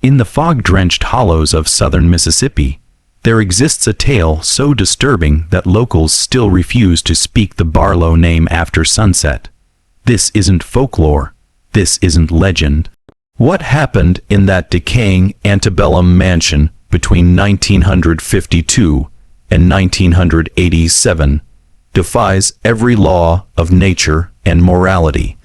In the fog-drenched hollows of southern Mississippi, there exists a tale so disturbing that locals still refuse to speak the Barlow name after sunset. This isn't folklore. This isn't legend. What happened in that decaying antebellum mansion between 1952 and 1987 defies every law of nature and morality.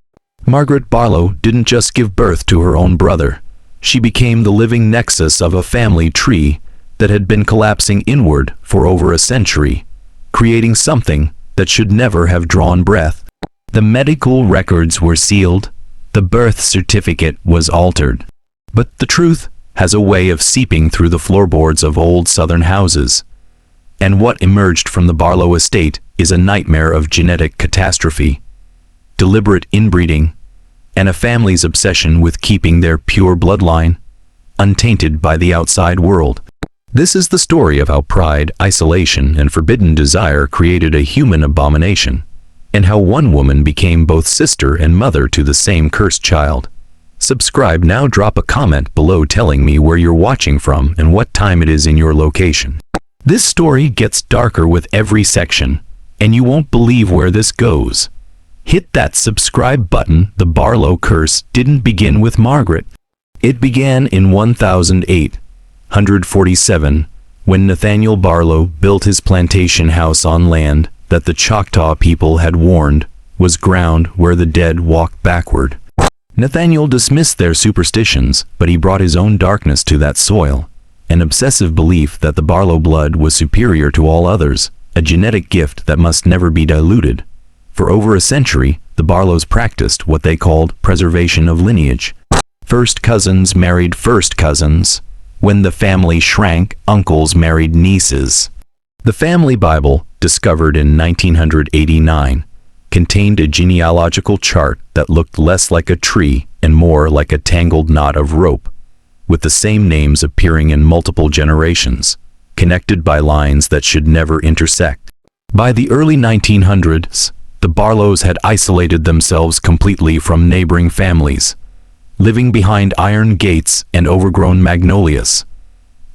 Margaret Barlow didn't just give birth to her own brother. She became the living nexus of a family tree that had been collapsing inward for over a century, creating something that should never have drawn breath. The medical records were sealed, the birth certificate was altered. But the truth has a way of seeping through the floorboards of old southern houses. And what emerged from the Barlow estate is a nightmare of genetic catastrophe, deliberate inbreeding, and a family's obsession with keeping their pure bloodline untainted by the outside world. This is the story of how pride, isolation, and forbidden desire created a human abomination, and how one woman became both sister and mother to the same cursed child. Subscribe now. Drop a comment below telling me where you're watching from and what time it is in your location. This story gets darker with every section, and you won't believe where this goes. Hit that subscribe button. The Barlow curse didn't begin with Margaret. It began in 1847, when Nathaniel Barlow built his plantation house on land that the Choctaw people had warned was ground where the dead walk backward. Nathaniel dismissed their superstitions, but he brought his own darkness to that soil, an obsessive belief that the Barlow blood was superior to all others, a genetic gift that must never be diluted. For over a century, the Barlows practiced what they called preservation of lineage. First cousins married first cousins. When the family shrank, uncles married nieces. The family Bible, discovered in 1989, contained a genealogical chart that looked less like a tree and more like a tangled knot of rope, with the same names appearing in multiple generations, connected by lines that should never intersect. By the early 1900s, the Barlows had isolated themselves completely from neighboring families, living behind iron gates and overgrown magnolias.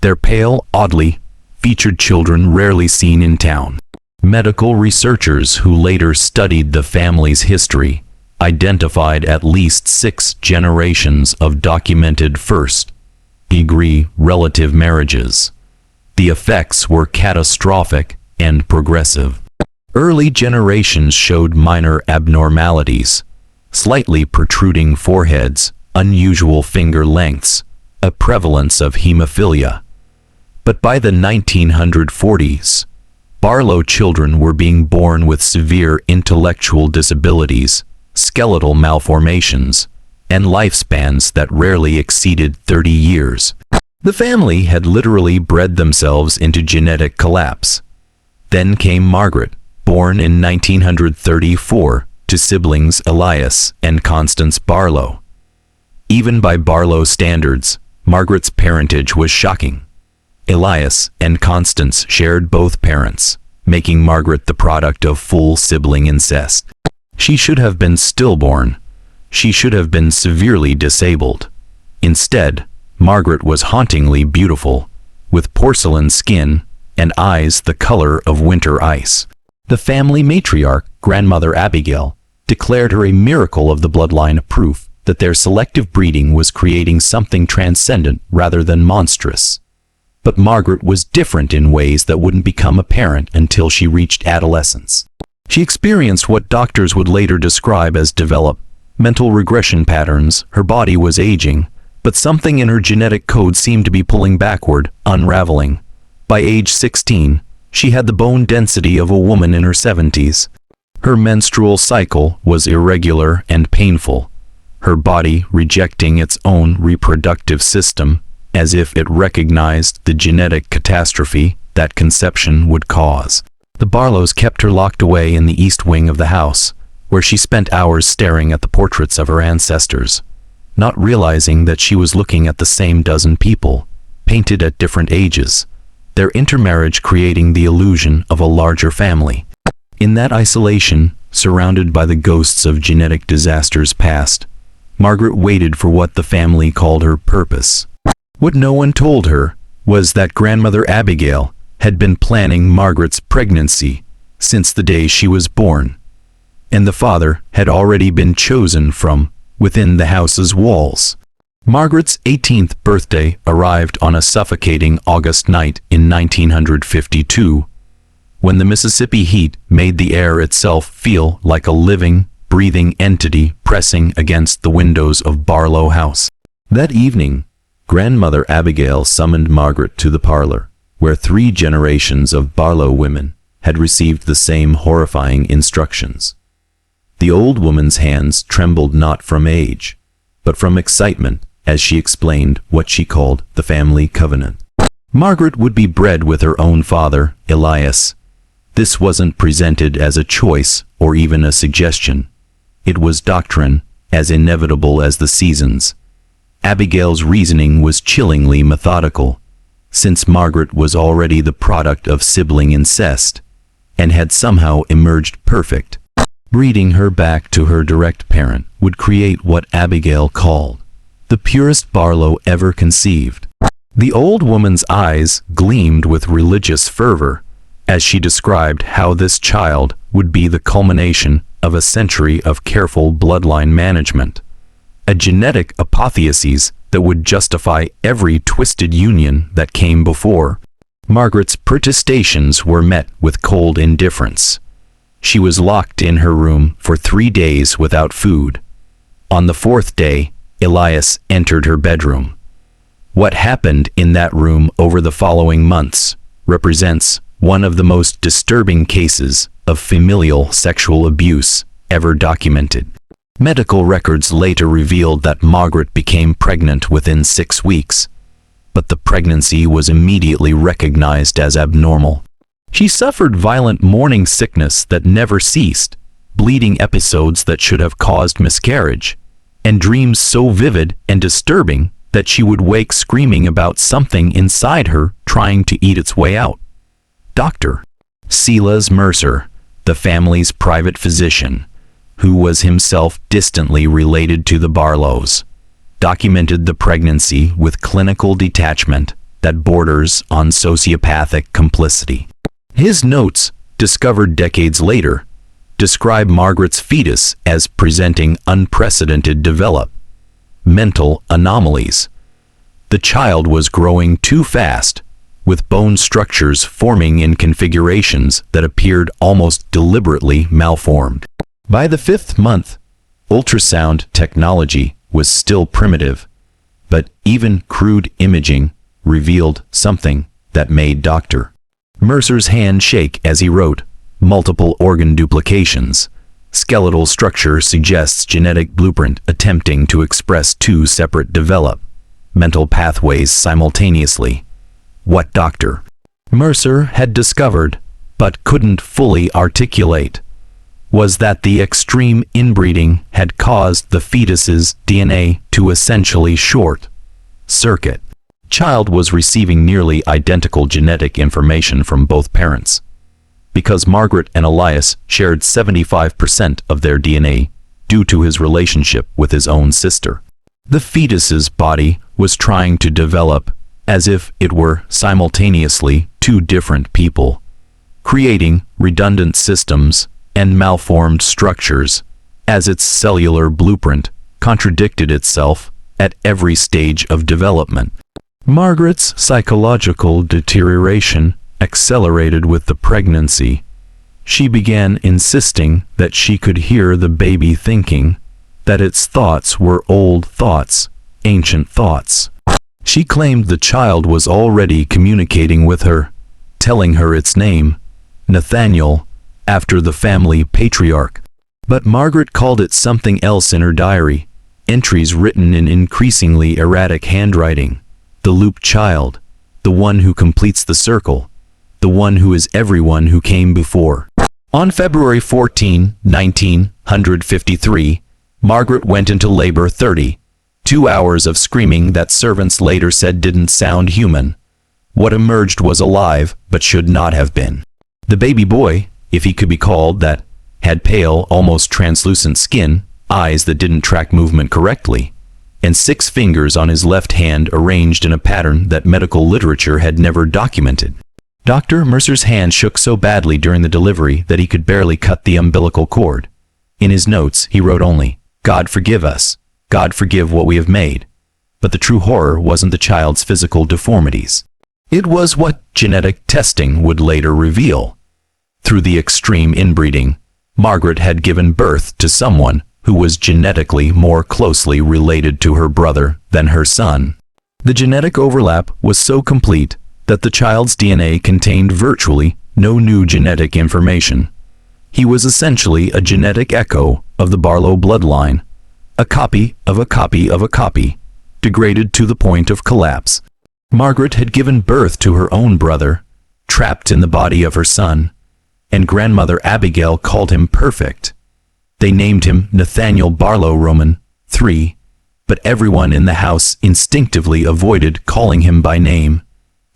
Their pale, oddly featured children rarely seen in town. Medical researchers who later studied the family's history identified at least 6 generations of documented first-degree relative marriages. The effects were catastrophic and progressive. Early generations showed minor abnormalities, slightly protruding foreheads, unusual finger lengths, a prevalence of hemophilia. But by the 1940s, Barlow children were being born with severe intellectual disabilities, skeletal malformations, and lifespans that rarely exceeded 30 years. The family had literally bred themselves into genetic collapse. Then came Margaret, born in 1934, to siblings Elias and Constance Barlow. Even by Barlow standards, Margaret's parentage was shocking. Elias and Constance shared both parents, making Margaret the product of full sibling incest. She should have been stillborn. She should have been severely disabled. Instead, Margaret was hauntingly beautiful, with porcelain skin and eyes the color of winter ice. The family matriarch, Grandmother Abigail, declared her a miracle of the bloodline, proof that their selective breeding was creating something transcendent rather than monstrous. But Margaret was different in ways that wouldn't become apparent until she reached adolescence. She experienced what doctors would later describe as developmental regression patterns. Her body was aging, but something in her genetic code seemed to be pulling backward, unraveling. By age 16, she had the bone density of a woman in her 70s. Her menstrual cycle was irregular and painful, her body rejecting its own reproductive system, as if it recognized the genetic catastrophe that conception would cause. The Barlows kept her locked away in the east wing of the house, where she spent hours staring at the portraits of her ancestors, not realizing that she was looking at the same dozen people, painted at different ages, their intermarriage creating the illusion of a larger family. In that isolation, surrounded by the ghosts of genetic disasters past, Margaret waited for what the family called her purpose. What no one told her was that grandmother Abigail had been planning Margaret's pregnancy since the day she was born, and the father had already been chosen from within the house's walls. Margaret's 18th birthday arrived on a suffocating August night in 1952, when the Mississippi heat made the air itself feel like a living, breathing entity pressing against the windows of Barlow House. That evening, Grandmother Abigail summoned Margaret to the parlor, where 3 generations of Barlow women had received the same horrifying instructions. The old woman's hands trembled not from age, but from excitement as she explained what she called the family covenant. Margaret would be bred with her own father, Elias. This wasn't presented as a choice or even a suggestion. It was doctrine, as inevitable as the seasons. Abigail's reasoning was chillingly methodical, since Margaret was already the product of sibling incest, and had somehow emerged perfect. Breeding her back to her direct parent would create what Abigail called the purest Barlow ever conceived. The old woman's eyes gleamed with religious fervor as she described how this child would be the culmination of a century of careful bloodline management, a genetic apotheosis that would justify every twisted union that came before. Margaret's protestations were met with cold indifference. She was locked in her room for 3 days without food. On the 4th day, Elias entered her bedroom. What happened in that room over the following months represents one of the most disturbing cases of familial sexual abuse ever documented. Medical records later revealed that Margaret became pregnant within 6 weeks, but the pregnancy was immediately recognized as abnormal. She suffered violent morning sickness that never ceased, bleeding episodes that should have caused miscarriage, and dreams so vivid and disturbing that she would wake screaming about something inside her trying to eat its way out. Dr. Silas Mercer, the family's private physician, who was himself distantly related to the Barlows, documented the pregnancy with clinical detachment that borders on sociopathic complicity. His notes, discovered decades later, describe Margaret's fetus as presenting unprecedented developmental anomalies. The child was growing too fast, with bone structures forming in configurations that appeared almost deliberately malformed. By the 5th month, ultrasound technology was still primitive, but even crude imaging revealed something that made Dr. Mercer's hand shake as he wrote, "Multiple organ duplications. Skeletal structure suggests genetic blueprint attempting to express 2 separate developmental pathways simultaneously." What Dr. Mercer had discovered, but couldn't fully articulate, was that the extreme inbreeding had caused the fetus's DNA to essentially short-circuit. Child was receiving nearly identical genetic information from both parents, because Margaret and Elias shared 75% of their DNA due to his relationship with his own sister. The fetus's body was trying to develop as if it were simultaneously 2 different people, creating redundant systems and malformed structures, as its cellular blueprint contradicted itself at every stage of development. Margaret's psychological deterioration accelerated with the pregnancy. She began insisting that she could hear the baby thinking, that its thoughts were old thoughts, ancient thoughts. She claimed the child was already communicating with her, telling her its name, Nathaniel, after the family patriarch. But Margaret called it something else in her diary, entries written in increasingly erratic handwriting. The loop child, the one who completes the circle, the one who is everyone who came before. On February 14, 1953, Margaret went into labor 32 hours of screaming that servants later said didn't sound human. What emerged was alive, but should not have been. The baby boy, if he could be called that, had pale, almost translucent skin, eyes that didn't track movement correctly, and 6 fingers on his left hand arranged in a pattern that medical literature had never documented. Dr. Mercer's hand shook so badly during the delivery that he could barely cut the umbilical cord. In his notes, he wrote only, "God forgive us. God forgive what we have made." But the true horror wasn't the child's physical deformities. It was what genetic testing would later reveal. Through the extreme inbreeding, Margaret had given birth to someone who was genetically more closely related to her brother than her son. The genetic overlap was so complete that the child's DNA contained virtually no new genetic information. He was essentially a genetic echo of the Barlow bloodline, a copy of a copy of a copy, degraded to the point of collapse. Margaret had given birth to her own brother, trapped in the body of her son, and grandmother Abigail called him perfect. They named him Nathaniel Barlow Roman III, but everyone in the house instinctively avoided calling him by name,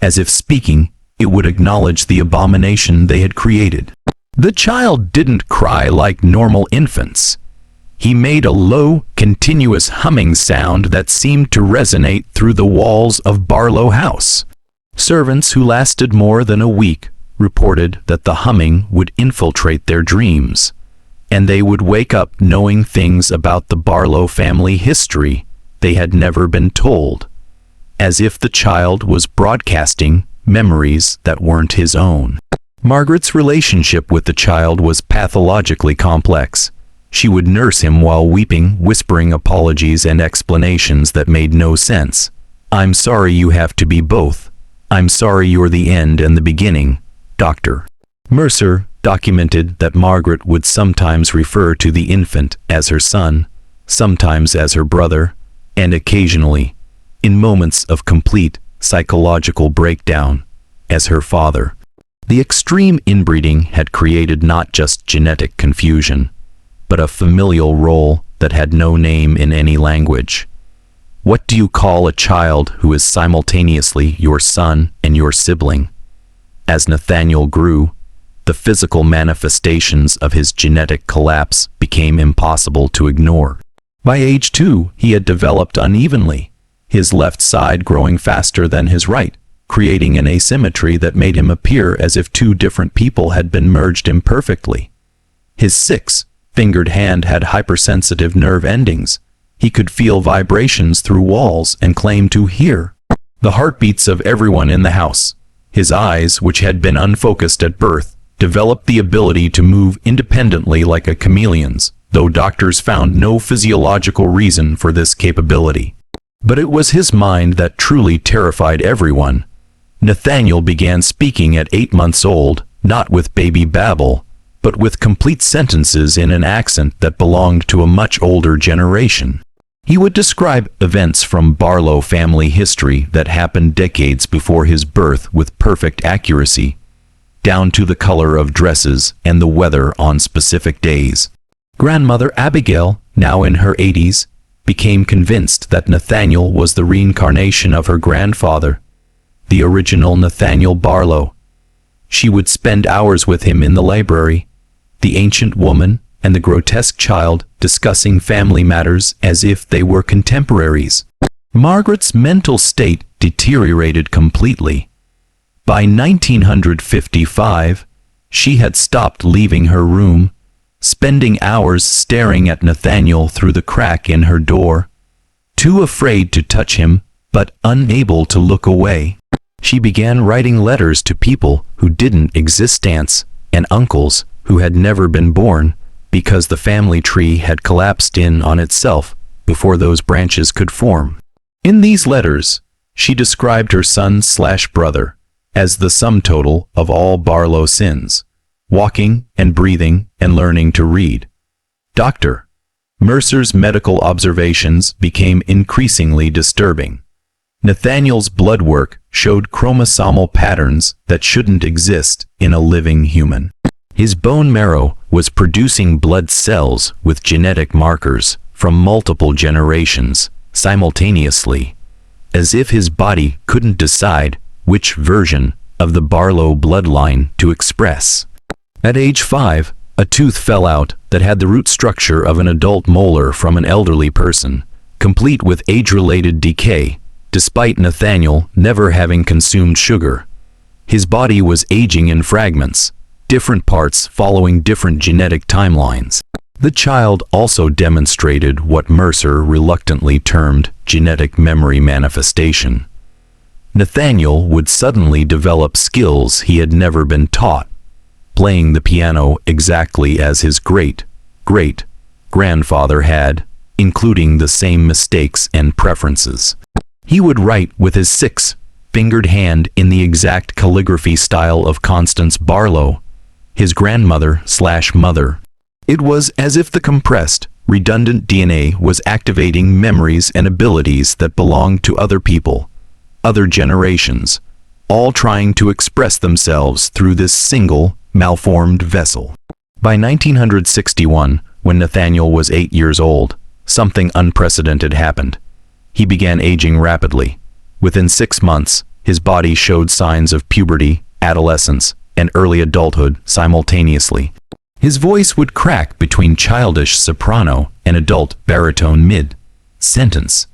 as if speaking, it would acknowledge the abomination they had created. The child didn't cry like normal infants. He made a low, continuous humming sound that seemed to resonate through the walls of Barlow House. Servants who lasted more than a week reported that the humming would infiltrate their dreams, and they would wake up knowing things about the Barlow family history they had never been told, as if the child was broadcasting memories that weren't his own. Margaret's relationship with the child was pathologically complex. She would nurse him while weeping, whispering apologies and explanations that made no sense. "I'm sorry you have to be both. I'm sorry you're the end and the beginning, Dr. Mercer documented that Margaret would sometimes refer to the infant as her son, sometimes as her brother, and occasionally, in moments of complete psychological breakdown, as her father. The extreme inbreeding had created not just genetic confusion, but a familial role that had no name in any language. What do you call a child who is simultaneously your son and your sibling? As Nathaniel grew, the physical manifestations of his genetic collapse became impossible to ignore. By age 2, he had developed unevenly, his left side growing faster than his right, creating an asymmetry that made him appear as if 2 different people had been merged imperfectly. His 6-fingered hand had hypersensitive nerve endings. He could feel vibrations through walls and claimed to hear the heartbeats of everyone in the house. His eyes, which had been unfocused at birth, developed the ability to move independently like a chameleon's, though doctors found no physiological reason for this capability. But it was his mind that truly terrified everyone. Nathaniel began speaking at 8 months old, not with baby babble, but with complete sentences in an accent that belonged to a much older generation. He would describe events from Barlow family history that happened decades before his birth with perfect accuracy, down to the color of dresses and the weather on specific days. Grandmother Abigail, now in her 80s, became convinced that Nathaniel was the reincarnation of her grandfather, the original Nathaniel Barlow. She would spend hours with him in the library, the ancient woman and the grotesque child discussing family matters as if they were contemporaries. Margaret's mental state deteriorated completely. By 1955, she had stopped leaving her room, spending hours staring at Nathaniel through the crack in her door, too afraid to touch him, but unable to look away. She began writing letters to people who didn't exist, aunts and uncles who had never been born, because the family tree had collapsed in on itself before those branches could form. In these letters, she described her son/brother as the sum total of all Barlow sins, walking and breathing and learning to read. Dr. Mercer's medical observations became increasingly disturbing. Nathaniel's blood work showed chromosomal patterns that shouldn't exist in a living human. His bone marrow was producing blood cells with genetic markers from multiple generations simultaneously, as if his body couldn't decide which version of the Barlow bloodline to express. At age 5, a tooth fell out that had the root structure of an adult molar from an elderly person, complete with age-related decay, despite Nathaniel never having consumed sugar. His body was aging in fragments, different parts following different genetic timelines. The child also demonstrated what Mercer reluctantly termed genetic memory manifestation. Nathaniel would suddenly develop skills he had never been taught, playing the piano exactly as his great-great-grandfather had, including the same mistakes and preferences. He would write with his six-fingered hand in the exact calligraphy style of Constance Barlow, his grandmother/mother. It was as if the compressed, redundant DNA was activating memories and abilities that belonged to other people, other generations, all trying to express themselves through this single, malformed vessel. By 1961, when Nathaniel was 8 years old, something unprecedented happened. He began aging rapidly. Within 6 months, his body showed signs of puberty, adolescence, and early adulthood simultaneously. His voice would crack between childish soprano and adult baritone mid-sentence.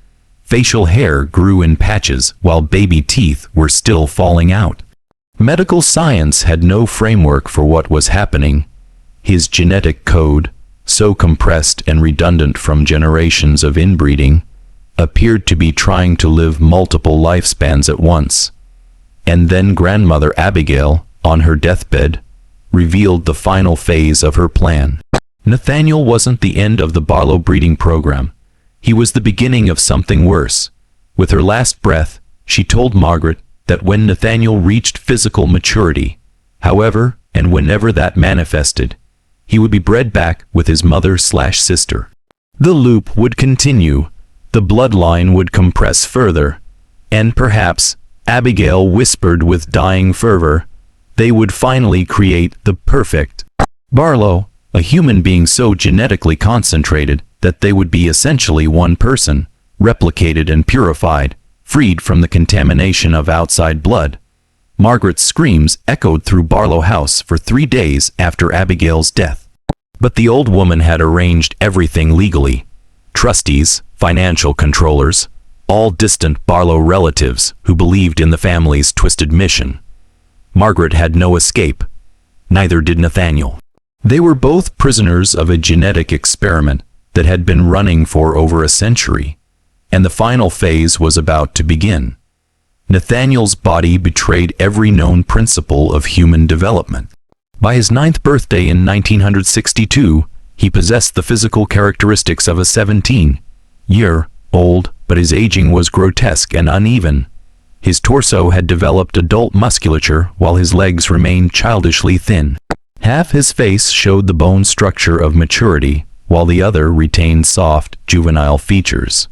Facial hair grew in patches while baby teeth were still falling out. Medical science had no framework for what was happening. His genetic code, so compressed and redundant from generations of inbreeding, appeared to be trying to live multiple lifespans at once. And then grandmother Abigail, on her deathbed, revealed the final phase of her plan. Nathaniel wasn't the end of the Barlow breeding program. He was the beginning of something worse. With her last breath, she told Margaret that when Nathaniel reached physical maturity, however and whenever that manifested, he would be bred back with his mother/sister. The loop would continue, the bloodline would compress further, and perhaps, Abigail whispered with dying fervor, they would finally create the perfect Barlow, a human being so genetically concentrated that they would be essentially one person, replicated and purified, freed from the contamination of outside blood. Margaret's screams echoed through Barlow House for 3 days after Abigail's death. But the old woman had arranged everything legally. Trustees, financial controllers, all distant Barlow relatives who believed in the family's twisted mission. Margaret had no escape. Neither did Nathaniel. They were both prisoners of a genetic experiment that had been running for over a century, and the final phase was about to begin. Nathaniel's body betrayed every known principle of human development. By his 9th birthday in 1962, he possessed the physical characteristics of a 17-year-old, but his aging was grotesque and uneven. His torso had developed adult musculature while his legs remained childishly thin. Half his face showed the bone structure of maturity, while the other retained soft, juvenile features.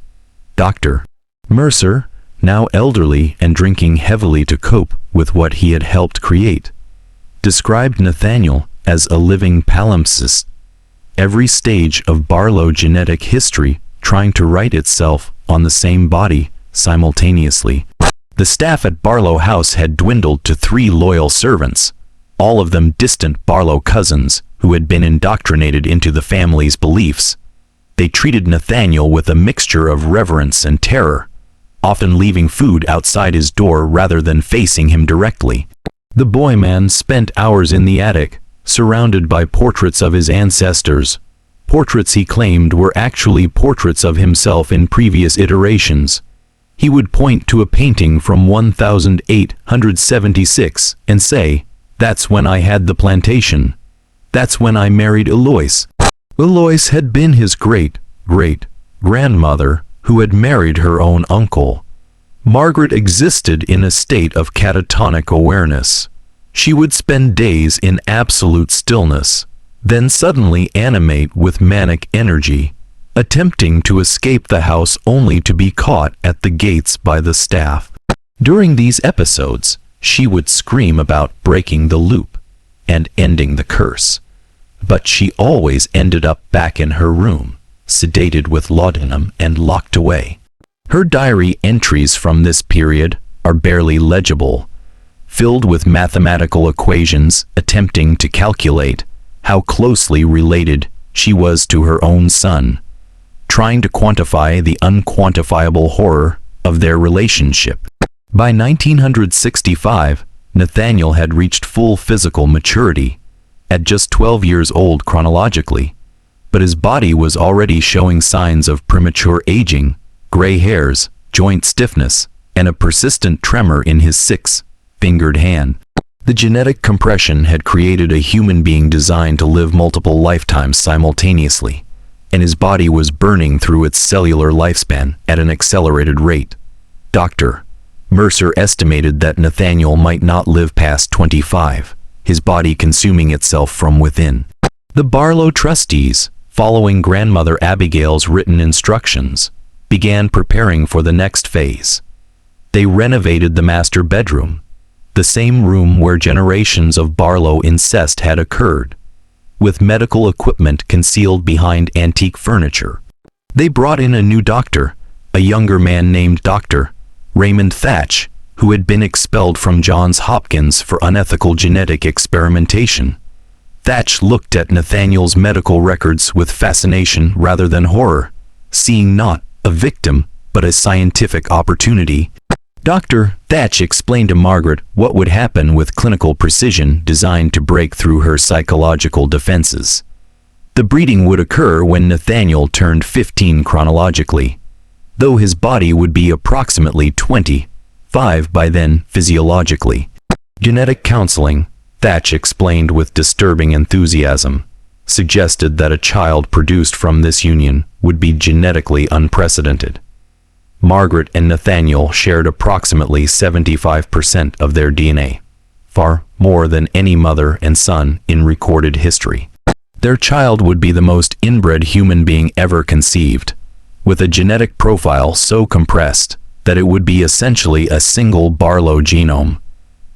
Dr. Mercer, now elderly and drinking heavily to cope with what he had helped create, described Nathaniel as a living palimpsest, every stage of Barlow genetic history trying to write itself on the same body simultaneously. The staff at Barlow House had dwindled to 3 loyal servants, all of them distant Barlow cousins who had been indoctrinated into the family's beliefs. They treated Nathaniel with a mixture of reverence and terror, often leaving food outside his door rather than facing him directly. The boy man spent hours in the attic, surrounded by portraits of his ancestors, portraits he claimed were actually portraits of himself in previous iterations. He would point to a painting from 1876 and say, "That's when I had the plantation. That's when I married Eloise." Eloise had been his great-great-grandmother who had married her own uncle. Margaret existed in a state of catatonic awareness. She would spend days in absolute stillness, then suddenly animate with manic energy, attempting to escape the house only to be caught at the gates by the staff. During these episodes, she would scream about breaking the loop and ending the curse, but she always ended up back in her room, sedated with laudanum and locked away. Her diary entries from this period are barely legible, filled with mathematical equations attempting to calculate how closely related she was to her own son. trying to quantify the unquantifiable horror of their relationship. By 1965, Nathaniel had reached full physical maturity, at just 12 years old chronologically, but his body was already showing signs of premature aging, gray hairs, joint stiffness, and a persistent tremor in his six-fingered hand. The genetic compression had created a human being designed to live multiple lifetimes simultaneously, and his body was burning through its cellular lifespan at an accelerated rate. Dr. Mercer estimated that Nathaniel might not live past 25, his body consuming itself from within. The Barlow trustees, following grandmother Abigail's written instructions, began preparing for the next phase. They renovated the master bedroom, the same room where generations of Barlow incest had occurred, with medical equipment concealed behind antique furniture. They brought in a new doctor, a younger man named Dr. Raymond Thatch, who had been expelled from Johns Hopkins for unethical genetic experimentation. Thatch looked at Nathaniel's medical records with fascination rather than horror, seeing not a victim, but a scientific opportunity. Dr. Thatch explained to Margaret what would happen with clinical precision designed to break through her psychological defenses. The breeding would occur when Nathaniel turned 15 chronologically, though his body would be approximately 25 by then physiologically. Genetic counseling, Thatch explained with disturbing enthusiasm, suggested that a child produced from this union would be genetically unprecedented. Margaret and Nathaniel shared approximately 75% of their DNA, far more than any mother and son in recorded history. Their child would be the most inbred human being ever conceived, with a genetic profile so compressed that it would be essentially a single Barlow genome,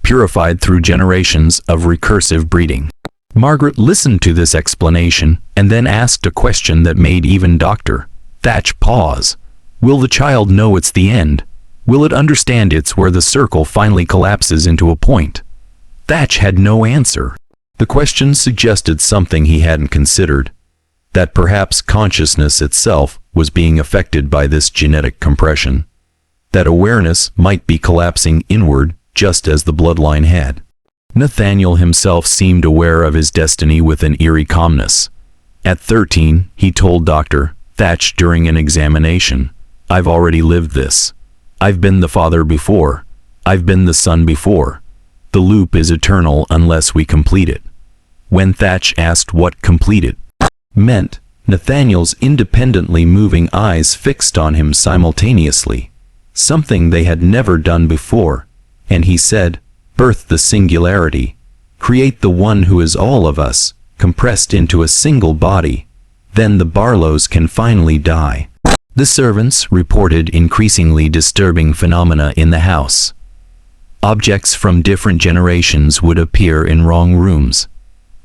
purified through generations of recursive breeding. Margaret listened to this explanation and then asked a question that made even Dr. Thatch pause. Will the child know it's the end? Will it understand it's where the circle finally collapses into a point? Thatch had no answer. The question suggested something he hadn't considered, that perhaps consciousness itself was being affected by this genetic compression, that awareness might be collapsing inward just as the bloodline had. Nathaniel himself seemed aware of his destiny with an eerie calmness. At 13, he told Dr. Thatch during an examination, "I've already lived this. I've been the father before. I've been the son before. The loop is eternal unless we complete it." When Thatch asked what completed meant, Nathaniel's independently moving eyes fixed on him simultaneously, something they had never done before, and he said, "Birth the singularity. Create the one who is all of us, compressed into a single body. Then the Barlows can finally die." The servants reported increasingly disturbing phenomena in the house. Objects from different generations would appear in wrong rooms.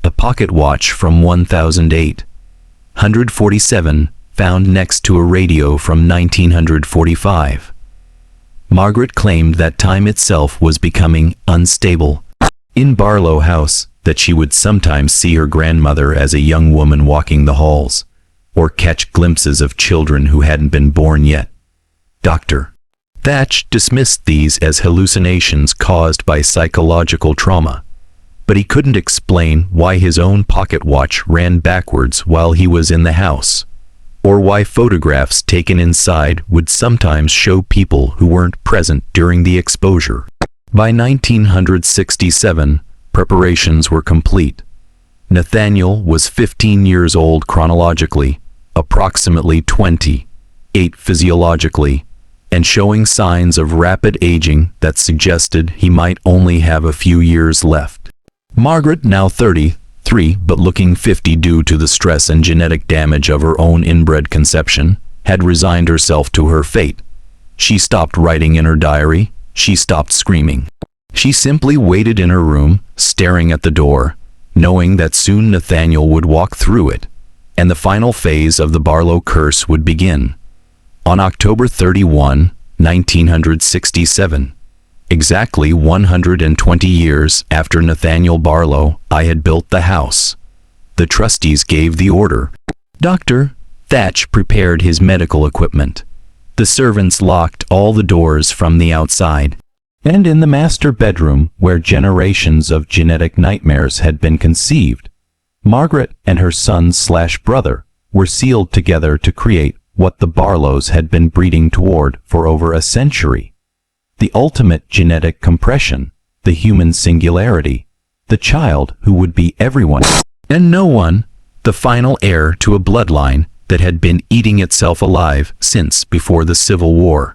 A pocket watch from 1847 found next to a radio from 1945. Margaret claimed that time itself was becoming unstable. In Barlow House, that she would sometimes see her grandmother as a young woman walking the halls, or catch glimpses of children who hadn't been born yet. Dr. Thatch dismissed these as hallucinations caused by psychological trauma, but he couldn't explain why his own pocket watch ran backwards while he was in the house, or why photographs taken inside would sometimes show people who weren't present during the exposure. By 1967, preparations were complete. Nathaniel was 15 years old chronologically, approximately 28 physiologically, and showing signs of rapid aging that suggested he might only have a few years left. Margaret, now 33 but looking 50 due to the stress and genetic damage of her own inbred conception, had resigned herself to her fate. She stopped writing in her diary. She stopped screaming. She simply waited in her room, staring at the door, knowing that soon Nathaniel would walk through it, and the final phase of the Barlow curse would begin. On October 31, 1967, exactly 120 years after Nathaniel Barlow I had built the house, the trustees gave the order. Dr. Thatch prepared his medical equipment. The servants locked all the doors from the outside. And in the master bedroom, where generations of genetic nightmares had been conceived, Margaret and her son/brother were sealed together to create what the Barlows had been breeding toward for over a century. The ultimate genetic compression, the human singularity, the child who would be everyone and no one, the final heir to a bloodline that had been eating itself alive since before the Civil War.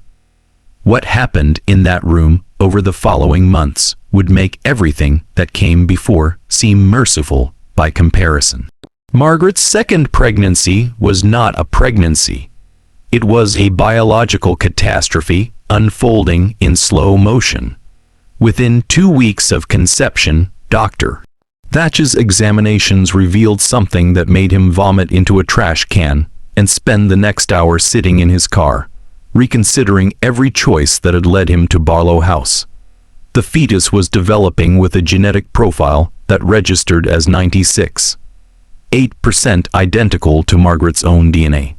What happened in that room over the following months would make everything that came before seem merciful by comparison. Margaret's second pregnancy was not a pregnancy. It was a biological catastrophe unfolding in slow motion. Within 2 weeks of conception, Dr. Thatch's examinations revealed something that made him vomit into a trash can and spend the next hour sitting in his car, reconsidering every choice that had led him to Barlow House. The fetus was developing with a genetic profile that registered as 96.8% identical to Margaret's own DNA.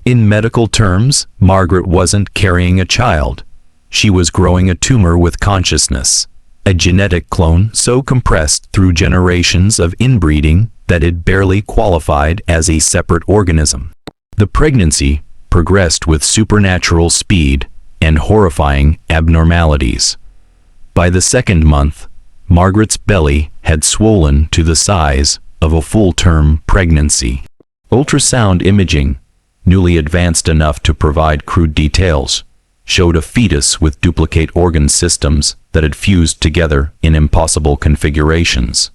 In medical terms, Margaret wasn't carrying a child. She was growing a tumor with consciousness, a genetic clone so compressed through generations of inbreeding that it barely qualified as a separate organism. The pregnancy progressed with supernatural speed and horrifying abnormalities. By the second month, Margaret's belly had swollen to the size of a full-term pregnancy. Ultrasound imaging, newly advanced enough to provide crude details, showed a fetus with duplicate organ systems that had fused together in impossible configurations.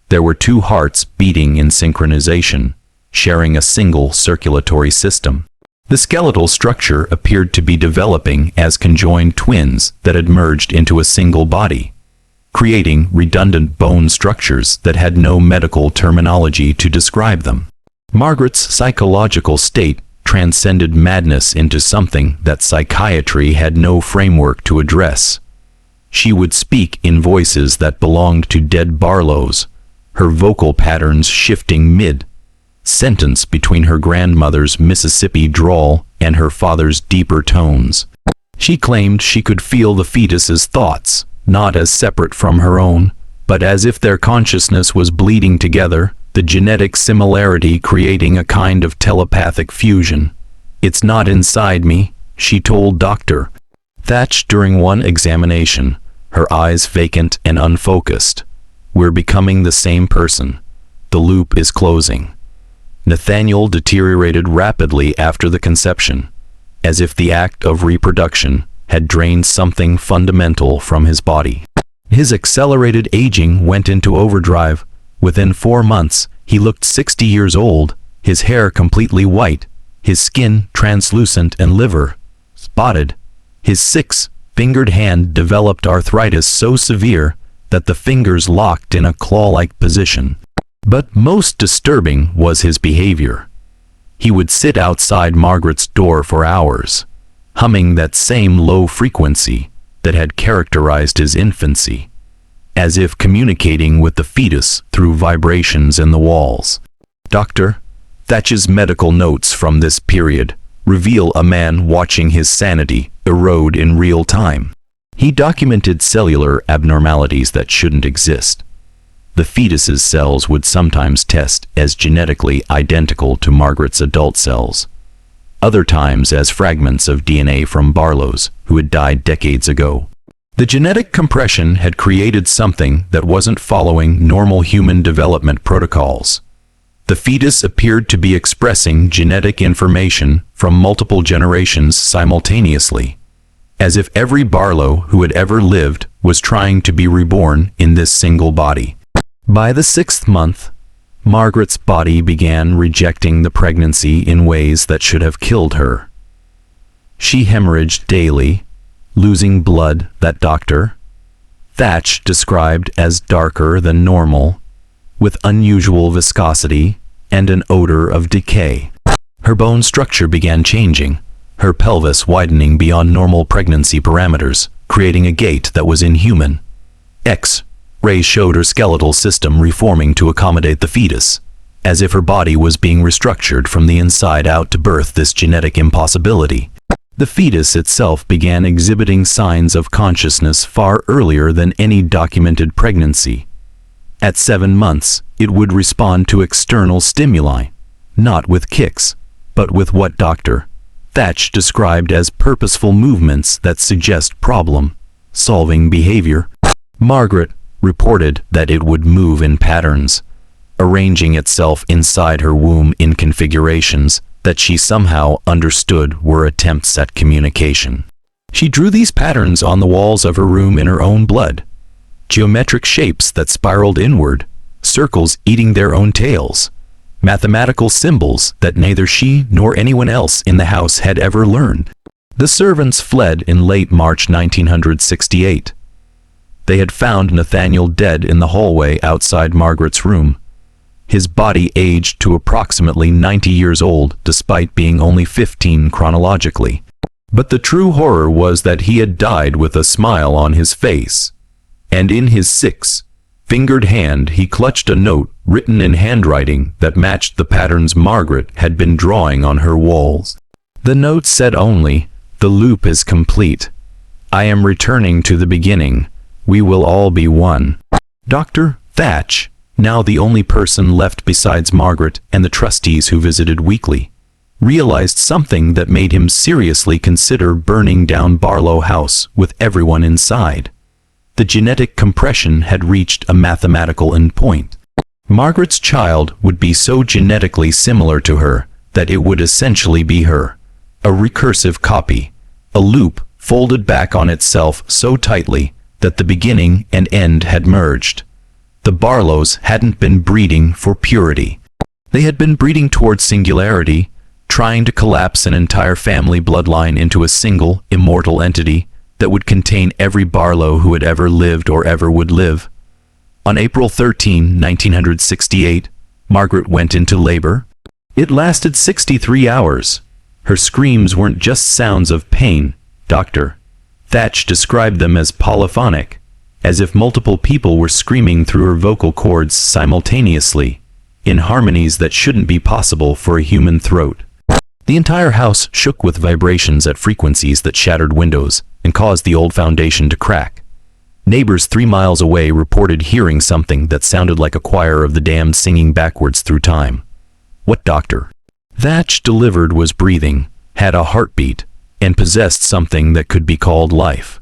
There were 2 hearts beating in synchronization, sharing a single circulatory system. The skeletal structure appeared to be developing as conjoined twins that had merged into a single body, creating redundant bone structures that had no medical terminology to describe them. Margaret's psychological state transcended madness into something that psychiatry had no framework to address. She would speak in voices that belonged to dead Barlows, her vocal patterns shifting mid-sentence between her grandmother's Mississippi drawl and her father's deeper tones. She claimed she could feel the fetus's thoughts, not as separate from her own, but as if their consciousness was bleeding together, the genetic similarity creating a kind of telepathic fusion. "It's not inside me," she told Dr. Thatch during one examination, her eyes vacant and unfocused. "We're becoming the same person. The loop is closing." Nathaniel deteriorated rapidly after the conception, as if the act of reproduction had drained something fundamental from his body. His accelerated aging went into overdrive. Within 4 months, he looked 60 years old, his hair completely white, his skin translucent and liver spotted. His 6-fingered hand developed arthritis so severe that the fingers locked in a claw-like position. But most disturbing was his behavior. He would sit outside Margaret's door for hours, humming that same low frequency that had characterized his infancy, as if communicating with the fetus through vibrations in the walls. Dr. Thatch's medical notes from this period reveal a man watching his sanity erode in real time. He documented cellular abnormalities that shouldn't exist. The fetus's cells would sometimes test as genetically identical to Margaret's adult cells, other times as fragments of DNA from Barlows who had died decades ago. The genetic compression had created something that wasn't following normal human development protocols. The fetus appeared to be expressing genetic information from multiple generations simultaneously, as if every Barlow who had ever lived was trying to be reborn in this single body. By the 6th month, Margaret's body began rejecting the pregnancy in ways that should have killed her. She hemorrhaged daily, losing blood that Dr. Thatch described as darker than normal, with unusual viscosity and an odor of decay. Her bone structure began changing, her pelvis widening beyond normal pregnancy parameters, creating a gait that was inhuman. X-rays showed her skeletal system reforming to accommodate the fetus, as if her body was being restructured from the inside out to birth this genetic impossibility. The fetus itself began exhibiting signs of consciousness far earlier than any documented pregnancy. At 7 months, it would respond to external stimuli, not with kicks, but with what Dr. Thatch described as purposeful movements that suggest problem-solving behavior. Margaret reported that it would move in patterns, arranging itself inside her womb in configurations that she somehow understood were attempts at communication. She drew these patterns on the walls of her room in her own blood, geometric shapes that spiraled inward, circles eating their own tails, mathematical symbols that neither she nor anyone else in the house had ever learned. The servants fled in late March 1968. They had found Nathaniel dead in the hallway outside Margaret's room. His body aged to approximately 90 years old despite being only 15 chronologically. But the true horror was that he had died with a smile on his face, and in his 6-fingered hand he clutched a note written in handwriting that matched the patterns Margaret had been drawing on her walls. The note said only, "The loop is complete. I am returning to the beginning. We will all be one." Dr. Thatch, now the only person left besides Margaret and the trustees who visited weekly, realized something that made him seriously consider burning down Barlow House with everyone inside. The genetic compression had reached a mathematical endpoint. Margaret's child would be so genetically similar to her that it would essentially be her, a recursive copy, a loop folded back on itself so tightly that the beginning and end had merged. The Barlows hadn't been breeding for purity. They had been breeding towards singularity, trying to collapse an entire family bloodline into a single, immortal entity that would contain every Barlow who had ever lived or ever would live. On April 13, 1968, Margaret went into labor. It lasted 63 hours. Her screams weren't just sounds of pain. Dr. Thatch described them as polyphonic, as if multiple people were screaming through her vocal cords simultaneously, in harmonies that shouldn't be possible for a human throat. The entire house shook with vibrations at frequencies that shattered windows and caused the old foundation to crack. Neighbors 3 miles away reported hearing something that sounded like a choir of the damned singing backwards through time. What Dr. Thatch delivered was breathing, had a heartbeat, and possessed something that could be called life.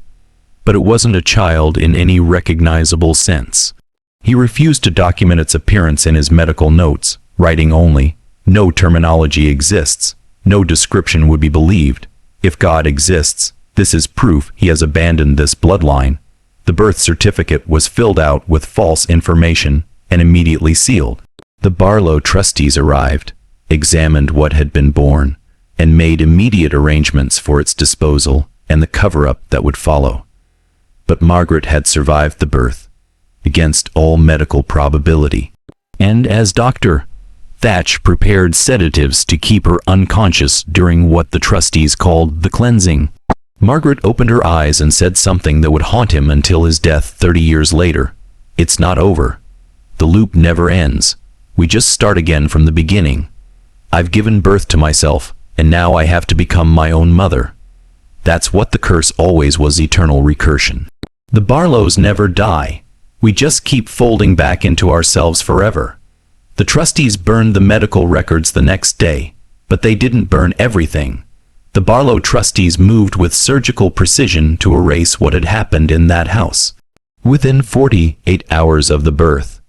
But it wasn't a child in any recognizable sense. He refused to document its appearance in his medical notes, writing only, "No terminology exists. No description would be believed. If God exists, this is proof he has abandoned this bloodline." The birth certificate was filled out with false information and immediately sealed. The Barlow trustees arrived, examined what had been born, and made immediate arrangements for its disposal and the cover-up that would follow. But Margaret had survived the birth, against all medical probability. And as Dr. Thatch prepared sedatives to keep her unconscious during what the trustees called the cleansing, Margaret opened her eyes and said something that would haunt him until his death 30 years later. "It's not over. The loop never ends. We just start again from the beginning. I've given birth to myself, and now I have to become my own mother." That's what the curse always was: eternal recursion. The Barlows never die. We just keep folding back into ourselves forever. The trustees burned the medical records the next day, but they didn't burn everything. The Barlow trustees moved with surgical precision to erase what had happened in that house. Within 48 hours of the birth,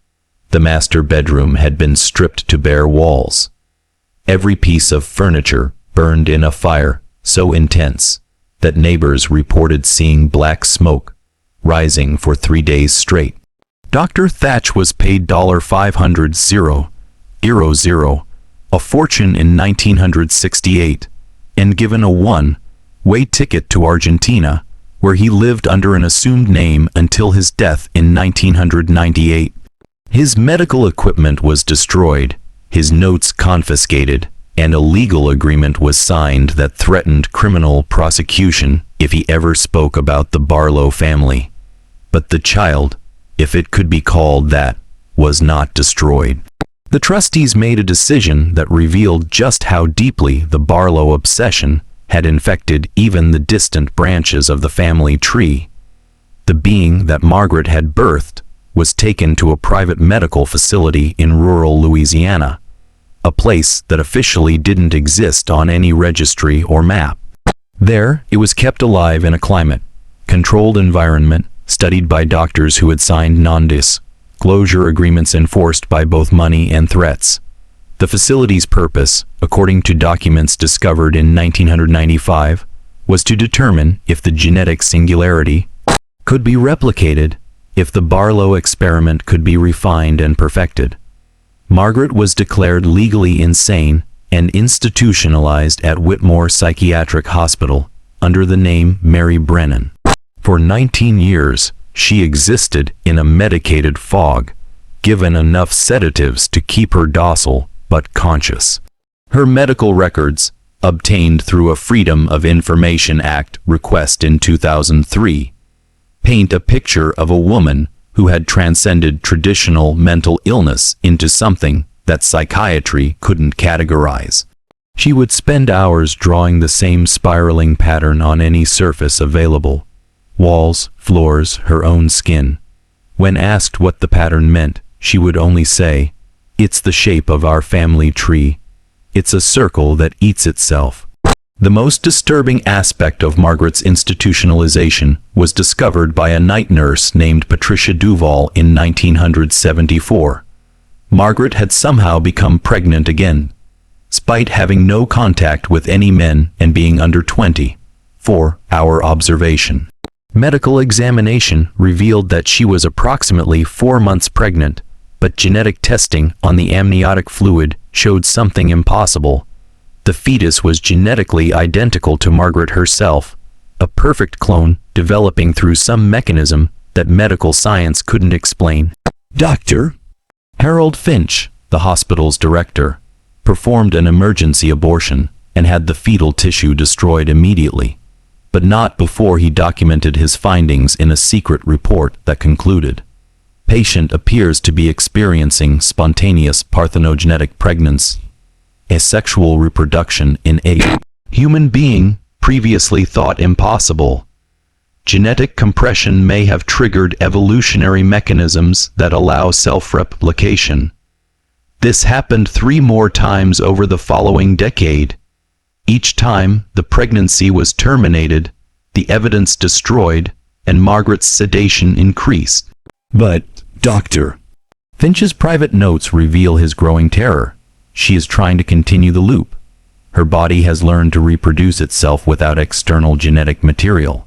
the master bedroom had been stripped to bare walls. Every piece of furniture burned in a fire so intense that neighbors reported seeing black smoke rising for 3 days straight. Dr. Thatch was paid $500,000, a fortune in 1968, and given a one-way ticket to Argentina, where he lived under an assumed name until his death in 1998. His medical equipment was destroyed, his notes confiscated, and a legal agreement was signed that threatened criminal prosecution if he ever spoke about the Barlow family. But the child, if it could be called that, was not destroyed. The trustees made a decision that revealed just how deeply the Barlow obsession had infected even the distant branches of the family tree. The being that Margaret had birthed was taken to a private medical facility in rural Louisiana, a place that officially didn't exist on any registry or map. There, it was kept alive in a climate-controlled environment, studied by doctors who had signed non-disclosure agreements enforced by both money and threats. The facility's purpose, according to documents discovered in 1995, was to determine if the genetic singularity could be replicated, if the Barlow experiment could be refined and perfected. Margaret was declared legally insane and institutionalized at Whitmore Psychiatric Hospital under the name Mary Brennan. For 19 years, she existed in a medicated fog, given enough sedatives to keep her docile but conscious. Her medical records, obtained through a Freedom of Information Act request in 2003, paint a picture of a woman who had transcended traditional mental illness into something that psychiatry couldn't categorize. She would spend hours drawing the same spiraling pattern on any surface available: walls, floors, her own skin. When asked what the pattern meant, she would only say, "It's the shape of our family tree. It's a circle that eats itself." The most disturbing aspect of Margaret's institutionalization was discovered by a night nurse named Patricia Duval in 1974. Margaret had somehow become pregnant again, despite having no contact with any men and being under 20. 4-hour observation. Medical examination revealed that she was approximately 4 months pregnant, but genetic testing on the amniotic fluid showed something impossible. The fetus was genetically identical to Margaret herself, a perfect clone developing through some mechanism that medical science couldn't explain. Dr. Harold Finch, the hospital's director, performed an emergency abortion and had the fetal tissue destroyed immediately, but not before he documented his findings in a secret report that concluded, "Patient appears to be experiencing spontaneous parthenogenetic pregnancy, asexual reproduction in a human being previously thought impossible. Genetic compression may have triggered evolutionary mechanisms that allow self-replication. This happened 3 more times over the following decade. Each time, the pregnancy was terminated, the evidence destroyed, and Margaret's sedation increased." But, Dr. Finch's private notes reveal his growing terror. She is trying to continue the loop. Her body has learned to reproduce itself without external genetic material.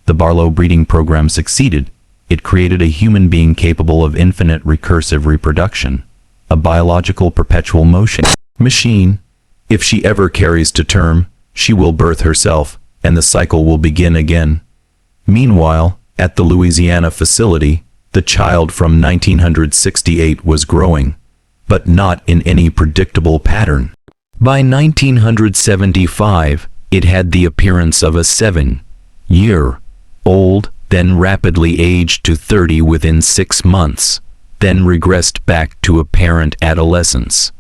The Barlow breeding program succeeded. It created a human being capable of infinite recursive reproduction, a biological perpetual motion machine. If she ever carries to term, she will birth herself, and the cycle will begin again. Meanwhile, at the Louisiana facility, the child from 1968 was growing, but not in any predictable pattern. By 1975, it had the appearance of a 7-year-old, then rapidly aged to 30 within 6 months, then regressed back to apparent adolescence.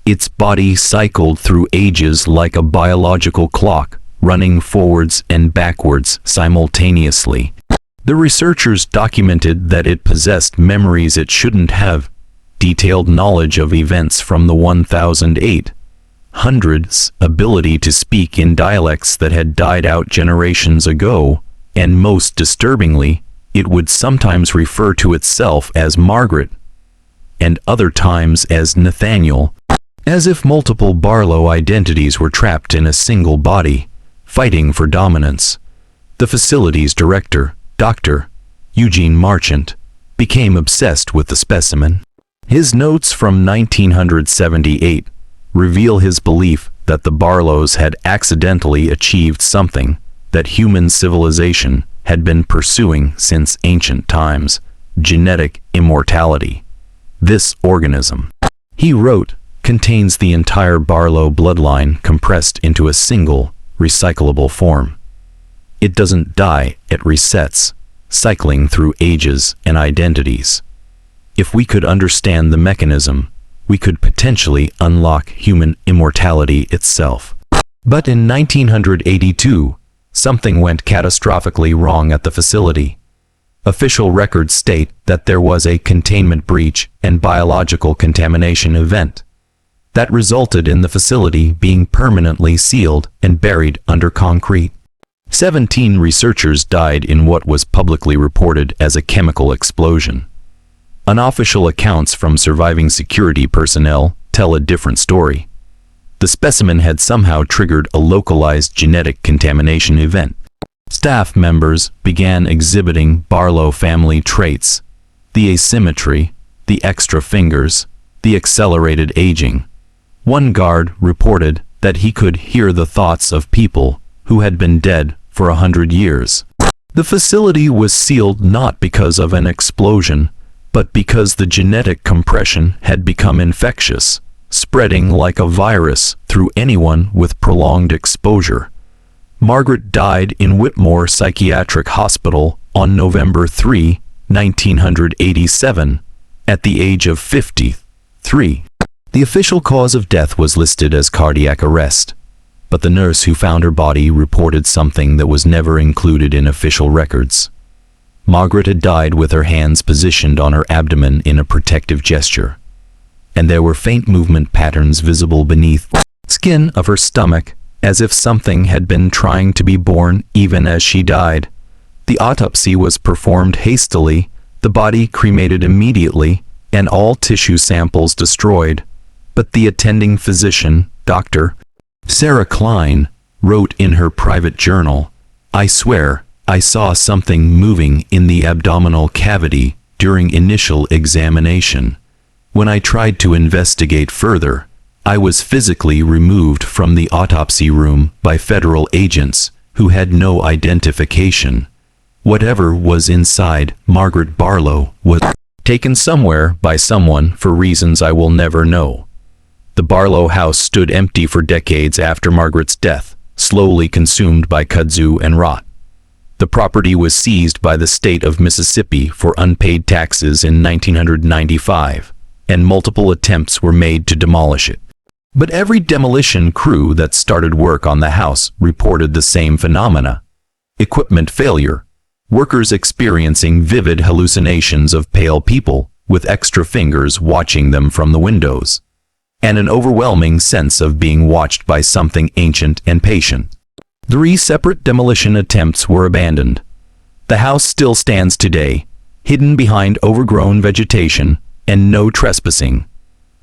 Its body cycled through ages like a biological clock, running forwards and backwards simultaneously. The researchers documented that it possessed memories it shouldn't have, detailed knowledge of events from the 1800s, ability to speak in dialects that had died out generations ago, and most disturbingly, it would sometimes refer to itself as Margaret, and other times as Nathaniel, as if multiple Barlow identities were trapped in a single body, fighting for dominance. The facility's director, Dr. Eugene Marchant, became obsessed with the specimen. His notes from 1978 reveal his belief that the Barlows had accidentally achieved something that human civilization had been pursuing since ancient times: genetic immortality. This organism, he wrote, contains the entire Barlow bloodline compressed into a single, recyclable form. It doesn't die, it resets, cycling through ages and identities. If we could understand the mechanism, we could potentially unlock human immortality itself. But in 1982, something went catastrophically wrong at the facility. Official records state that there was a containment breach and biological contamination event that resulted in the facility being permanently sealed and buried under concrete. 17 researchers died in what was publicly reported as a chemical explosion. Unofficial accounts from surviving security personnel tell a different story. The specimen had somehow triggered a localized genetic contamination event. Staff members began exhibiting Barlow family traits: the asymmetry, the extra fingers, the accelerated aging. One guard reported that he could hear the thoughts of people who had been dead for 100 years. The facility was sealed not because of an explosion, but because the genetic compression had become infectious, spreading like a virus through anyone with prolonged exposure. Margaret died in Whitmore Psychiatric Hospital on November 3, 1987, at the age of 53. The official cause of death was listed as cardiac arrest, but the nurse who found her body reported something that was never included in official records. Margaret had died with her hands positioned on her abdomen in a protective gesture, and there were faint movement patterns visible beneath the skin of her stomach, as if something had been trying to be born even as she died. The autopsy was performed hastily, the body cremated immediately, and all tissue samples destroyed. But the attending physician, Dr. Sarah Klein, wrote in her private journal, "I swear, I saw something moving in the abdominal cavity during initial examination. When I tried to investigate further, I was physically removed from the autopsy room by federal agents who had no identification. Whatever was inside Margaret Barlow was taken somewhere by someone for reasons I will never know." The Barlow house stood empty for decades after Margaret's death, slowly consumed by kudzu and rot. The property was seized by the state of Mississippi for unpaid taxes in 1995, and multiple attempts were made to demolish it. But every demolition crew that started work on the house reported the same phenomena: equipment failure, workers experiencing vivid hallucinations of pale people with extra fingers watching them from the windows, and an overwhelming sense of being watched by something ancient and patient. 3 separate demolition attempts were abandoned. The house still stands today, hidden behind overgrown vegetation and no trespassing,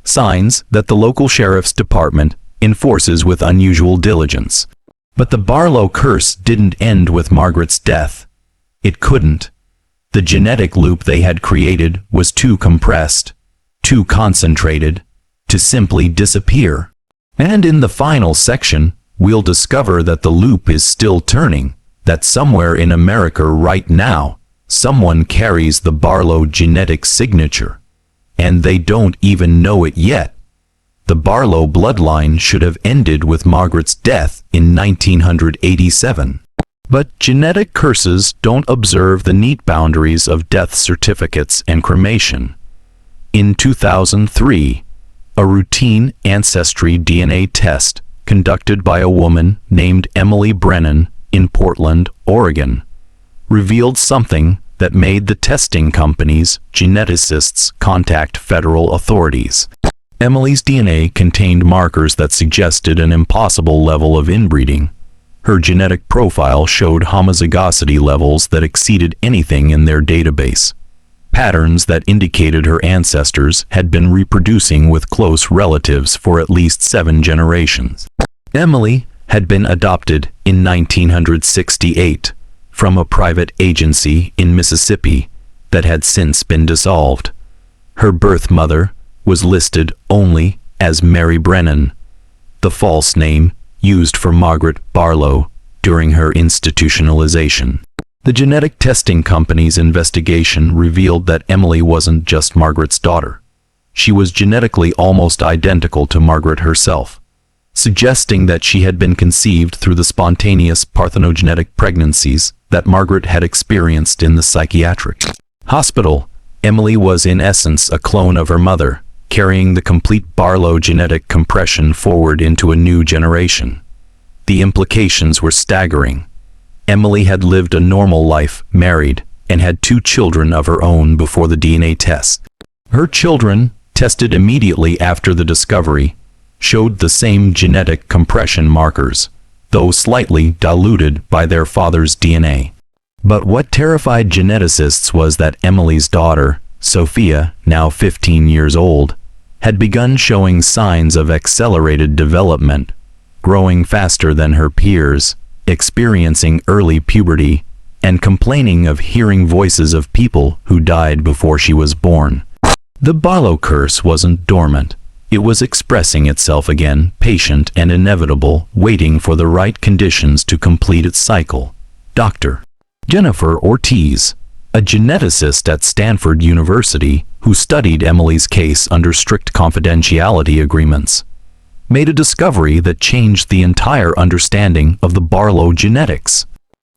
signs that the local sheriff's department enforces with unusual diligence. But the Barlow curse didn't end with Margaret's death. It couldn't. The genetic loop they had created was too compressed, too concentrated, to simply disappear. And in the final section, we'll discover that the loop is still turning, that somewhere in America right now, someone carries the Barlow genetic signature, and they don't even know it yet. The Barlow bloodline should have ended with Margaret's death in 1987. But genetic curses don't observe the neat boundaries of death certificates and cremation. In 2003, a routine ancestry DNA test conducted by a woman named Emily Brennan in Portland, Oregon, revealed something that made the testing company's geneticists contact federal authorities. Emily's DNA contained markers that suggested an impossible level of inbreeding. Her genetic profile showed homozygosity levels that exceeded anything in their database, patterns that indicated her ancestors had been reproducing with close relatives for at least 7 generations. Emily had been adopted in 1968 from a private agency in Mississippi that had since been dissolved. Her birth mother was listed only as Mary Brennan, the false name used for Margaret Barlow during her institutionalization. The genetic testing company's investigation revealed that Emily wasn't just Margaret's daughter. She was genetically almost identical to Margaret herself, suggesting that she had been conceived through the spontaneous parthenogenetic pregnancies that Margaret had experienced in the psychiatric hospital. Emily was in essence a clone of her mother, carrying the complete Barlow genetic compression forward into a new generation. The implications were staggering. Emily had lived a normal life, married, and had 2 children of her own before the DNA test. Her children, tested immediately after the discovery, showed the same genetic compression markers, though slightly diluted by their father's DNA. But what terrified geneticists was that Emily's daughter, Sophia, now 15 years old, had begun showing signs of accelerated development, growing faster than her peers, experiencing early puberty, and complaining of hearing voices of people who died before she was born. The Barlow curse wasn't dormant. It was expressing itself again, patient and inevitable, waiting for the right conditions to complete its cycle. Dr. Jennifer Ortiz, a geneticist at Stanford University who studied Emily's case under strict confidentiality agreements, made a discovery that changed the entire understanding of the Barlow genetics.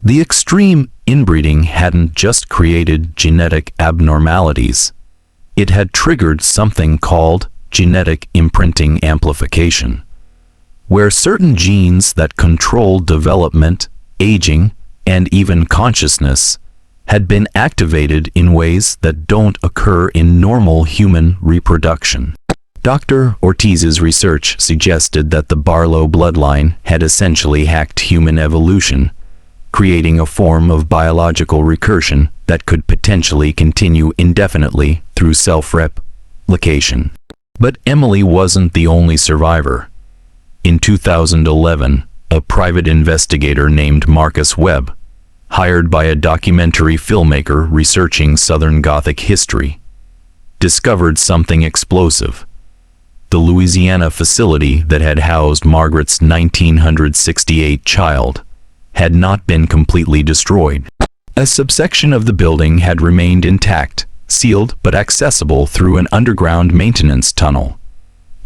The extreme inbreeding hadn't just created genetic abnormalities. It had triggered something called genetic imprinting amplification, where certain genes that control development, aging, and even consciousness had been activated in ways that don't occur in normal human reproduction. Dr. Ortiz's research suggested that the Barlow bloodline had essentially hacked human evolution, creating a form of biological recursion that could potentially continue indefinitely through self-replication. But Emily wasn't the only survivor. In 2011, a private investigator named Marcus Webb, hired by a documentary filmmaker researching Southern Gothic history, discovered something explosive. The Louisiana facility that had housed Margaret's 1968 child had not been completely destroyed. A subsection of the building had remained intact, sealed but accessible through an underground maintenance tunnel.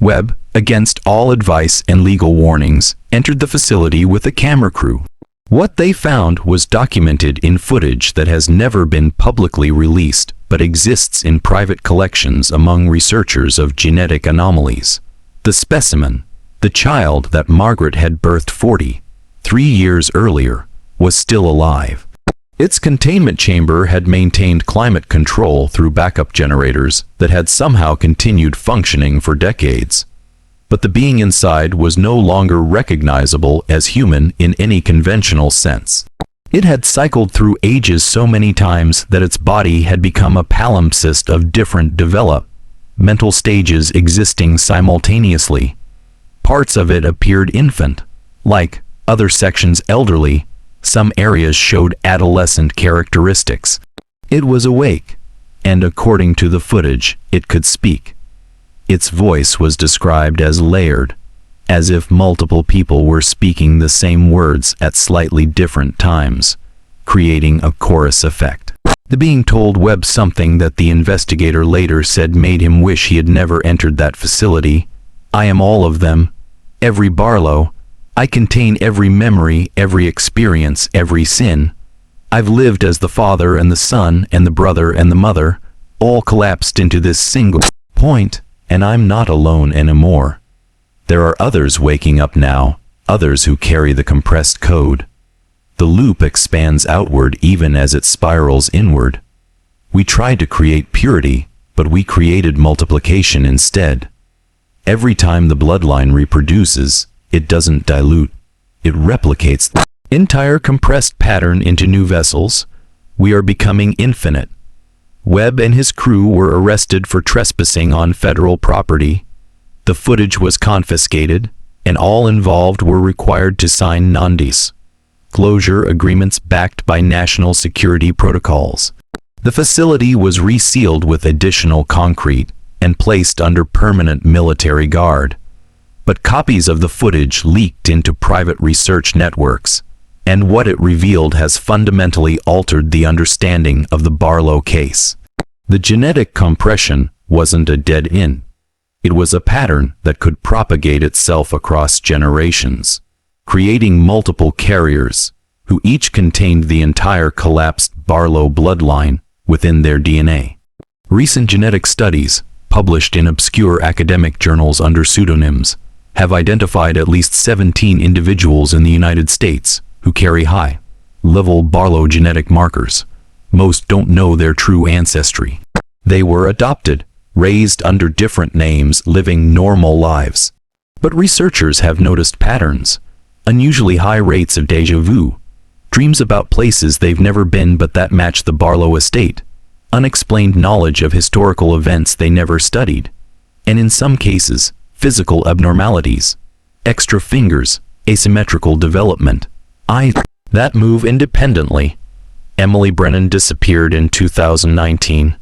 Webb, against all advice and legal warnings, entered the facility with a camera crew. What they found was documented in footage that has never been publicly released but exists in private collections among researchers of genetic anomalies. The specimen, the child that Margaret had birthed 43 years earlier, was still alive. Its containment chamber had maintained climate control through backup generators that had somehow continued functioning for decades. But the being inside was no longer recognizable as human in any conventional sense. It had cycled through ages so many times that its body had become a palimpsest of different developmental stages existing simultaneously. Parts of it appeared infant, like other sections elderly. Some areas showed adolescent characteristics. It was awake, and according to the footage, it could speak. Its voice was described as layered, as if multiple people were speaking the same words at slightly different times, creating a chorus effect. The being told Webb something that the investigator later said made him wish he had never entered that facility. "I am all of them, every Barlow. I contain every memory, every experience, every sin. I've lived as the father and the son and the brother and the mother, all collapsed into this single point, and I'm not alone anymore. There are others waking up now, others who carry the compressed code. The loop expands outward even as it spirals inward. We tried to create purity, but we created multiplication instead. Every time the bloodline reproduces, it doesn't dilute, it replicates the entire compressed pattern into new vessels. We are becoming infinite." Webb and his crew were arrested for trespassing on federal property. The footage was confiscated, and all involved were required to sign non-disclosure agreements backed by national security protocols. The facility was resealed with additional concrete and placed under permanent military guard. But copies of the footage leaked into private research networks, and what it revealed has fundamentally altered the understanding of the Barlow case. The genetic compression wasn't a dead end. It was a pattern that could propagate itself across generations, creating multiple carriers, who each contained the entire collapsed Barlow bloodline within their DNA. Recent genetic studies, published in obscure academic journals under pseudonyms, have identified at least 17 individuals in the United States who carry high-level Barlow genetic markers. Most don't know their true ancestry. They were adopted, raised under different names, living normal lives. But researchers have noticed patterns, unusually high rates of déjà vu, dreams about places they've never been but that match the Barlow estate, unexplained knowledge of historical events they never studied, and in some cases, physical abnormalities, extra fingers, asymmetrical development, eyes that move independently. Emily Brennan disappeared in 2019.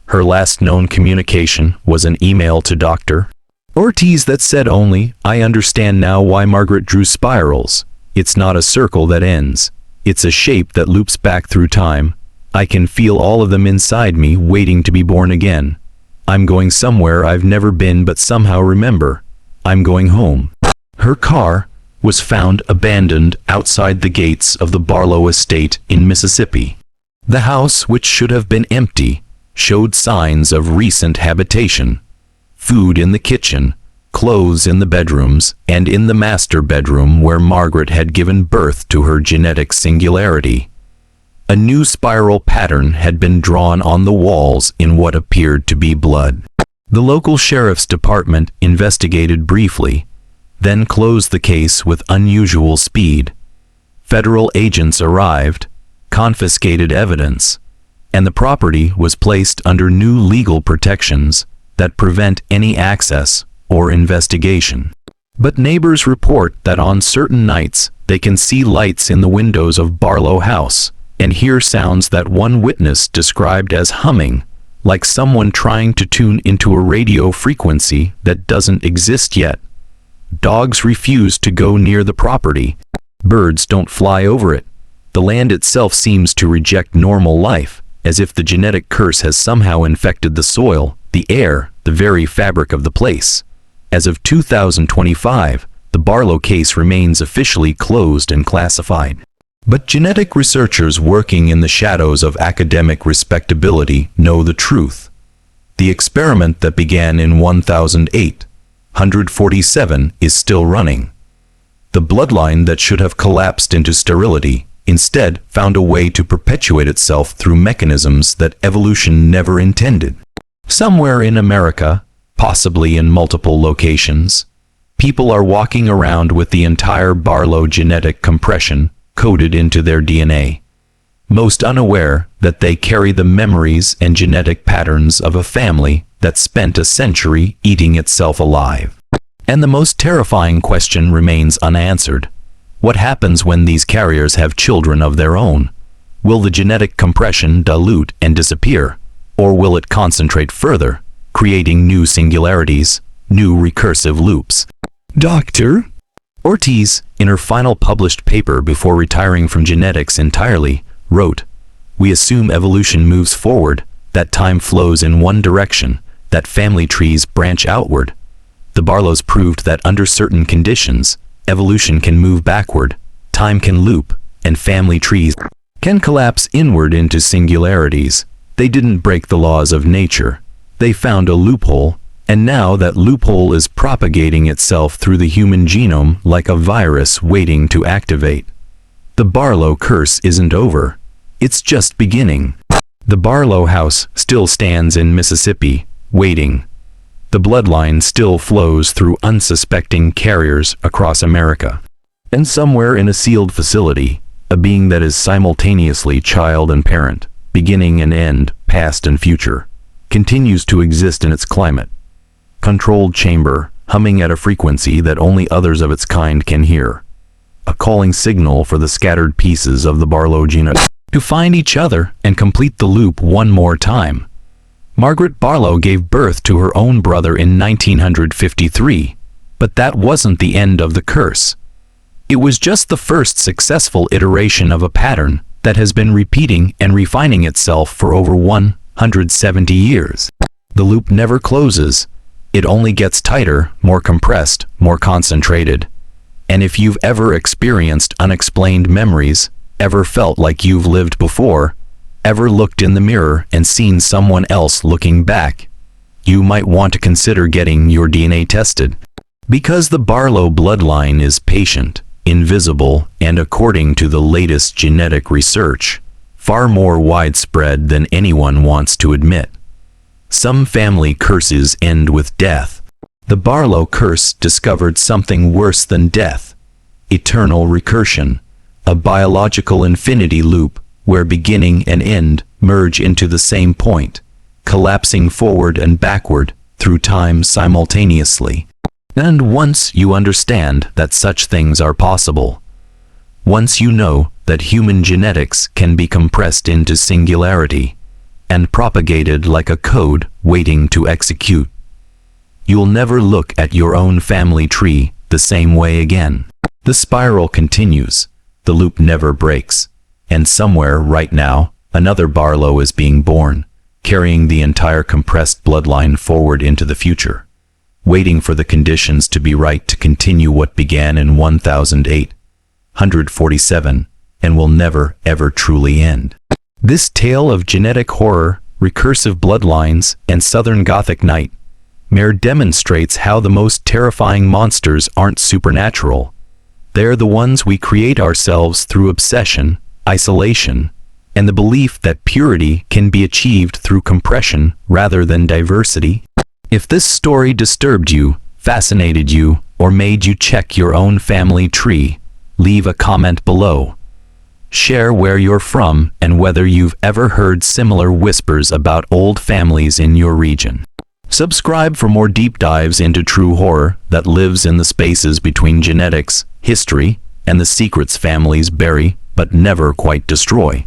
Her last known communication was an email to Dr. Ortiz that said only, "I understand now why Margaret drew spirals. It's not a circle that ends. It's a shape that loops back through time. I can feel all of them inside me waiting to be born again. I'm going somewhere I've never been but somehow remember. I'm going home." Her car was found abandoned outside the gates of the Barlow estate in Mississippi. The house, which should have been empty, showed signs of recent habitation. Food in the kitchen, clothes in the bedrooms, and in the master bedroom where Margaret had given birth to her genetic singularity. A new spiral pattern had been drawn on the walls in what appeared to be blood. The local sheriff's department investigated briefly, then closed the case with unusual speed. Federal agents arrived, confiscated evidence, and the property was placed under new legal protections that prevent any access or investigation. But neighbors report that on certain nights they can see lights in the windows of Barlow House and hear sounds that one witness described as humming, like someone trying to tune into a radio frequency that doesn't exist yet. Dogs refuse to go near the property. Birds don't fly over it. The land itself seems to reject normal life, as if the genetic curse has somehow infected the soil, the air, the very fabric of the place. As of 2025, the Barlow case remains officially closed and classified. But genetic researchers working in the shadows of academic respectability know the truth. The experiment that began in 1847 is still running. The bloodline that should have collapsed into sterility instead found a way to perpetuate itself through mechanisms that evolution never intended. Somewhere in America, possibly in multiple locations, people are walking around with the entire Barlow genetic compression coded into their DNA, most unaware that they carry the memories and genetic patterns of a family that spent a century eating itself alive. And the most terrifying question remains unanswered. What happens when these carriers have children of their own? Will the genetic compression dilute and disappear, or will it concentrate further, creating new singularities, new recursive loops? Dr. Ortiz, in her final published paper before retiring from genetics entirely, wrote, "We assume evolution moves forward, that time flows in one direction, that family trees branch outward. The Barlows proved that under certain conditions, evolution can move backward, time can loop, and family trees can collapse inward into singularities. They didn't break the laws of nature. They found a loophole, and now that loophole is propagating itself through the human genome like a virus waiting to activate. The Barlow curse isn't over. It's just beginning." The Barlow house still stands in Mississippi, waiting. The bloodline still flows through unsuspecting carriers across America. And somewhere in a sealed facility, a being that is simultaneously child and parent, beginning and end, past and future, continues to exist in its climate. Controlled chamber, humming at a frequency that only others of its kind can hear. A calling signal for the scattered pieces of the Barlow genome to find each other and complete the loop one more time. Margaret Barlow gave birth to her own brother in 1953, but that wasn't the end of the curse. It was just the first successful iteration of a pattern that has been repeating and refining itself for over 170 years. The loop never closes. It only gets tighter, more compressed, more concentrated. And if you've ever experienced unexplained memories, ever felt like you've lived before, ever looked in the mirror and seen someone else looking back, you might want to consider getting your DNA tested. Because the Barlow bloodline is patient, invisible, and according to the latest genetic research, far more widespread than anyone wants to admit. Some family curses end with death. The Barlow curse discovered something worse than death: eternal recursion, a biological infinity loop where beginning and end merge into the same point, collapsing forward and backward through time simultaneously. And once you understand that such things are possible, once you know that human genetics can be compressed into singularity and propagated like a code waiting to execute, you'll never look at your own family tree the same way again. The spiral continues, the loop never breaks, and somewhere right now, another Barlow is being born, carrying the entire compressed bloodline forward into the future, waiting for the conditions to be right to continue what began in 1847 and will never ever truly end. This tale of genetic horror, recursive bloodlines, and Southern Gothic nightmare demonstrates how the most terrifying monsters aren't supernatural. They're the ones we create ourselves through obsession, isolation, and the belief that purity can be achieved through compression rather than diversity. If this story disturbed you, fascinated you, or made you check your own family tree, leave a comment below. Share where you're from and whether you've ever heard similar whispers about old families in your region. Subscribe for more deep dives into true horror that lives in the spaces between genetics, history, and the secrets families bury but never quite destroy.